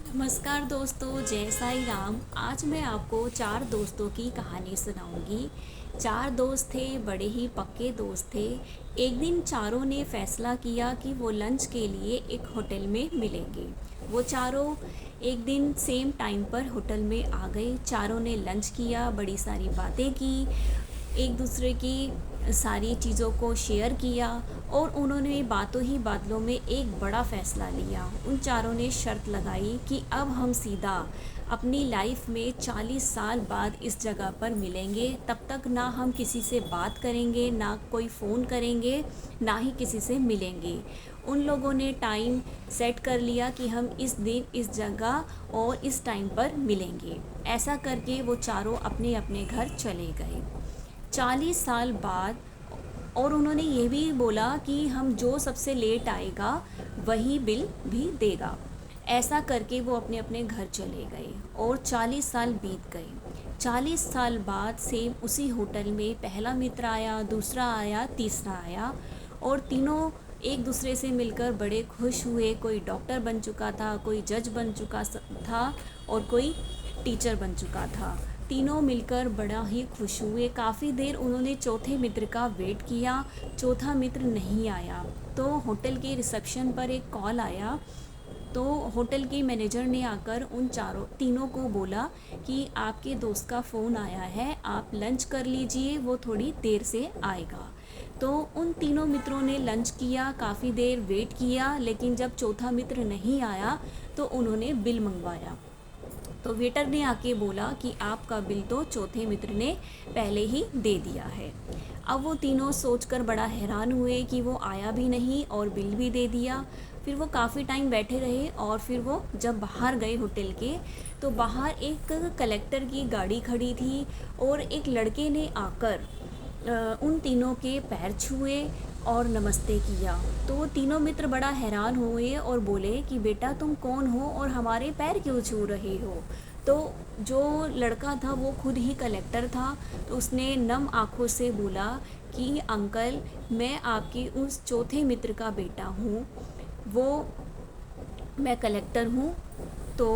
नमस्कार दोस्तों, जय साईं राम। आज मैं आपको चार दोस्तों की कहानी सुनाऊंगी। चार दोस्त थे, बड़े ही पक्के दोस्त थे। एक दिन चारों ने फैसला किया कि वो लंच के लिए एक होटल में मिलेंगे। वो चारों एक दिन सेम टाइम पर होटल में आ गए। चारों ने लंच किया, बड़ी सारी बातें की, एक दूसरे की सारी चीज़ों को शेयर किया और उन्होंने बातों ही बातों में एक बड़ा फ़ैसला लिया। उन चारों ने शर्त लगाई कि अब हम सीधा अपनी लाइफ में 40 साल बाद इस जगह पर मिलेंगे। तब तक ना हम किसी से बात करेंगे, ना कोई फ़ोन करेंगे, ना ही किसी से मिलेंगे। उन लोगों ने टाइम सेट कर लिया कि हम इस दिन इस जगह और इस टाइम पर मिलेंगे। ऐसा करके वो चारों अपने अपने घर चले गए 40 साल बाद। और उन्होंने ये भी बोला कि हम जो सबसे लेट आएगा वही बिल भी देगा। ऐसा करके वो अपने अपने घर चले गए और 40 साल बीत गए। 40 साल बाद सेम उसी होटल में पहला मित्र आया, दूसरा आया, तीसरा आया और तीनों एक दूसरे से मिलकर बड़े खुश हुए। कोई डॉक्टर बन चुका था, कोई जज बन चुका था और कोई टीचर बन चुका था। तीनों मिलकर बड़ा ही खुश हुए। काफ़ी देर उन्होंने चौथे मित्र का वेट किया, चौथा मित्र नहीं आया। तो होटल के रिसेप्शन पर एक कॉल आया। तो होटल के मैनेजर ने आकर उन तीनों को बोला कि आपके दोस्त का फ़ोन आया है, आप लंच कर लीजिए, वो थोड़ी देर से आएगा। तो उन तीनों मित्रों ने लंच किया, काफ़ी देर वेट किया, लेकिन जब चौथा मित्र नहीं आया तो उन्होंने बिल मंगवाया। तो वेटर ने आके बोला कि आपका बिल तो चौथे मित्र ने पहले ही दे दिया है। अब वो तीनों सोचकर बड़ा हैरान हुए कि वो आया भी नहीं और बिल भी दे दिया। फिर वो काफ़ी टाइम बैठे रहे और फिर वो जब बाहर गए होटल के, तो बाहर एक कलेक्टर की गाड़ी खड़ी थी और एक लड़के ने आकर उन तीनों के पैर छुए और नमस्ते किया। तो वो तीनों मित्र बड़ा हैरान हुए और बोले कि बेटा तुम कौन हो और हमारे पैर क्यों छू रहे हो। तो जो लड़का था वो खुद ही कलेक्टर था। तो उसने नम आँखों से बोला कि अंकल, मैं आपकी उस चौथे मित्र का बेटा हूँ, वो मैं कलेक्टर हूँ। तो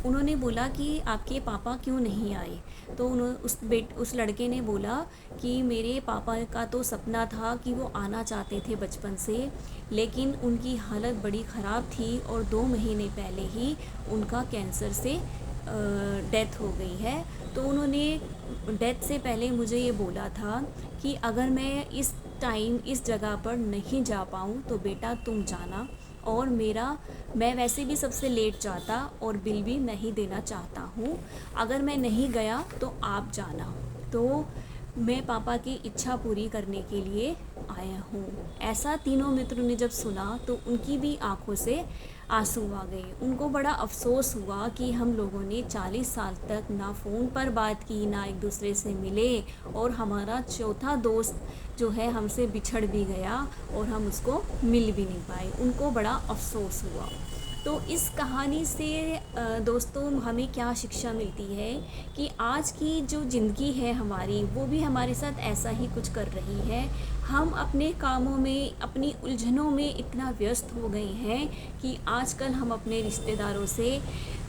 उन्होंने बोला कि आपके पापा क्यों नहीं आए। तो उन्होंने उस लड़के ने बोला कि मेरे पापा का तो सपना था कि वो आना चाहते थे बचपन से, लेकिन उनकी हालत बड़ी ख़राब थी और 2 महीने पहले ही उनका कैंसर से डेथ हो गई है। तो उन्होंने डेथ से पहले मुझे ये बोला था कि अगर मैं इस टाइम इस जगह पर नहीं जा पाऊँ तो बेटा तुम जाना, और मैं वैसे भी सबसे लेट जाता और बिल भी नहीं देना चाहता हूँ। अगर मैं नहीं गया तो आप जाना। तो मैं पापा की इच्छा पूरी करने के लिए आया हूँ। ऐसा तीनों मित्रों ने जब सुना तो उनकी भी आंखों से आंसू आ गए। उनको बड़ा अफसोस हुआ कि हम लोगों ने 40 साल तक ना फ़ोन पर बात की, ना एक दूसरे से मिले, और हमारा चौथा दोस्त जो है हमसे बिछड़ भी गया और हम उसको मिल भी नहीं पाए। उनको बड़ा अफसोस हुआ। तो इस कहानी से दोस्तों हमें क्या शिक्षा मिलती है कि आज की जो ज़िंदगी है हमारी, वो भी हमारे साथ ऐसा ही कुछ कर रही है। हम अपने कामों में, अपनी उलझनों में इतना व्यस्त हो गए हैं कि आजकल हम अपने रिश्तेदारों से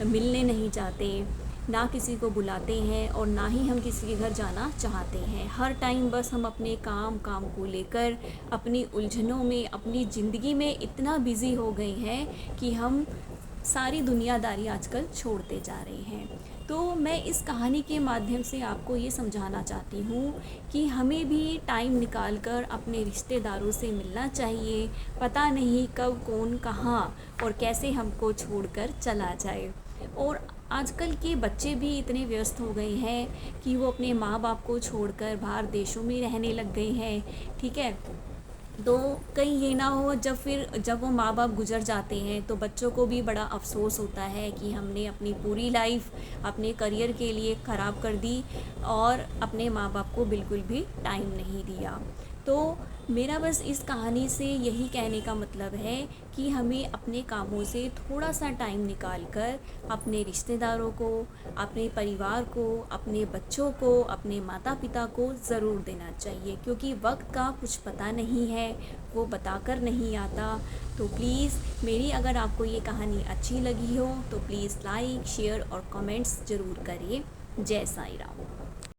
मिलने नहीं चाहते, ना किसी को बुलाते हैं और ना ही हम किसी के घर जाना चाहते हैं। हर टाइम बस हम अपने काम को लेकर अपनी उलझनों में, अपनी ज़िंदगी में इतना बिज़ी हो गए हैं कि हम सारी दुनियादारी आजकल छोड़ते जा रहे हैं। तो मैं इस कहानी के माध्यम से आपको ये समझाना चाहती हूँ कि हमें भी टाइम निकाल कर अपने रिश्तेदारों से मिलना चाहिए। पता नहीं कब कौन कहाँ और कैसे हमको छोड़कर चला जाए। और आजकल के बच्चे भी इतने व्यस्त हो गए हैं कि वो अपने माँ बाप को छोड़कर बाहर देशों में रहने लग गए हैं। ठीक है, तो कहीं ये ना हो जब वो माँ बाप गुजर जाते हैं तो बच्चों को भी बड़ा अफसोस होता है कि हमने अपनी पूरी लाइफ अपने करियर के लिए ख़राब कर दी और अपने माँ बाप को बिल्कुल भी टाइम नहीं दिया। तो मेरा बस इस कहानी से यही कहने का मतलब है कि हमें अपने कामों से थोड़ा सा टाइम निकाल कर अपने रिश्तेदारों को, अपने परिवार को, अपने बच्चों को, अपने माता पिता को ज़रूर देना चाहिए, क्योंकि वक्त का कुछ पता नहीं है, वो बताकर नहीं आता। तो प्लीज़ मेरी अगर आपको ये कहानी अच्छी लगी हो तो प्लीज़ लाइक, शेयर और कमेंट्स ज़रूर करिए। जय साई राम।